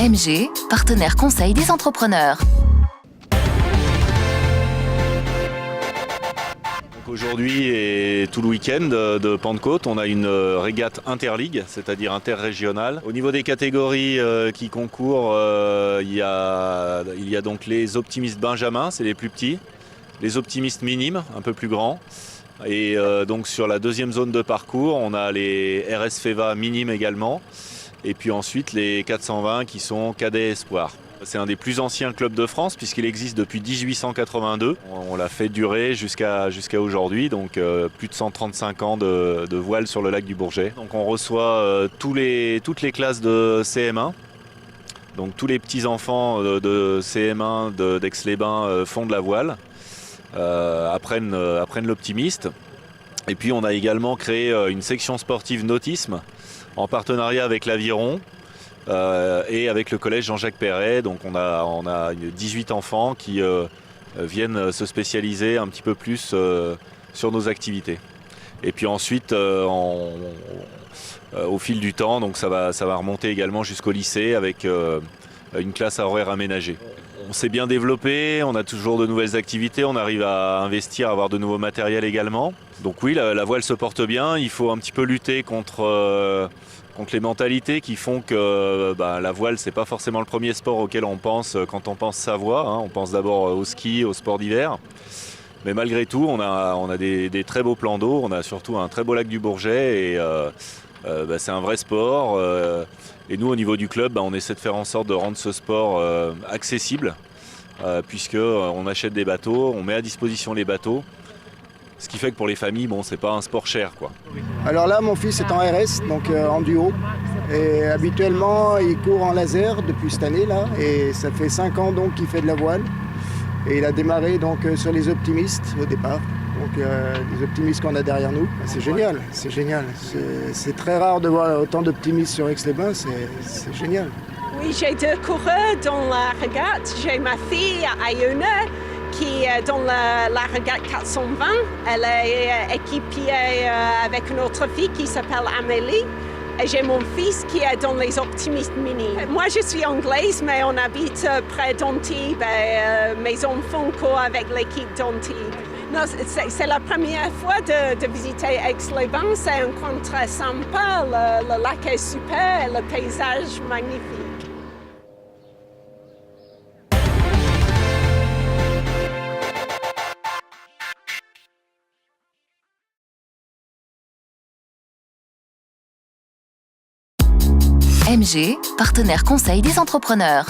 MG, partenaire conseil des entrepreneurs. Aujourd'hui et tout le week-end de Pentecôte, on a une régate interligue, c'est-à-dire interrégionale. Au niveau des catégories qui concourent, il y a donc les optimistes benjamins, c'est les plus petits, les optimistes minimes, un peu plus grands. Et donc sur la deuxième zone de parcours, on a les RS FEVA minimes également. Et puis ensuite les 420 qui sont cadets espoirs. C'est un des plus anciens clubs de France puisqu'il existe depuis 1882. On l'a fait durer jusqu'à aujourd'hui, donc plus de 135 ans de voile sur le lac du Bourget. Donc on reçoit toutes les classes de CM1. Donc tous les petits-enfants de CM1 d'Aix-les-Bains font de la voile, apprennent l'optimiste. Et puis on a également créé une section sportive nautisme en partenariat avec l'Aviron et avec le collège Jean-Jacques Perret. Donc on a 18 enfants qui viennent se spécialiser un petit peu plus sur nos activités. Et puis ensuite, au fil du temps, donc ça va remonter également jusqu'au lycée avec une classe à horaire aménagé. On s'est bien développé, on a toujours de nouvelles activités, on arrive à investir, à avoir de nouveaux matériels également. Donc oui, la voile se porte bien, il faut un petit peu lutter contre les mentalités qui font que la voile, c'est pas forcément le premier sport auquel on pense quand on pense Savoie. On pense d'abord au ski, au sport d'hiver. Mais malgré tout, on a des très beaux plans d'eau, on a surtout un très beau lac du Bourget et c'est un vrai sport. Et nous, au niveau du club, on essaie de faire en sorte de rendre ce sport accessible, puisqu'on achète des bateaux, on met à disposition les bateaux. Ce qui fait que pour les familles, c'est pas un sport cher, quoi. Alors là, mon fils est en RS, donc en duo. Et habituellement, il court en laser depuis cette année-là. Et ça fait 5 ans donc qu'il fait de la voile. Et il a démarré donc sur les optimistes au départ. Donc les optimistes qu'on a derrière nous. C'est génial, c'est génial. C'est très rare de voir autant d'optimistes sur Aix-les-Bains, c'est génial. Oui, j'ai 2 coureurs dans la régate. J'ai ma fille Ayuna qui est dans la régate 420. Elle est équipée avec une autre fille qui s'appelle Amélie. Et j'ai mon fils qui est dans les optimistes mini. Moi, je suis anglaise, mais on habite près d'Antibes. Mes enfants courent avec l'équipe d'Antibes. Non, c'est la première fois de visiter Aix-les-Bains. C'est un coin très sympa. Le lac est super, le paysage magnifique. MG, partenaire conseil des entrepreneurs.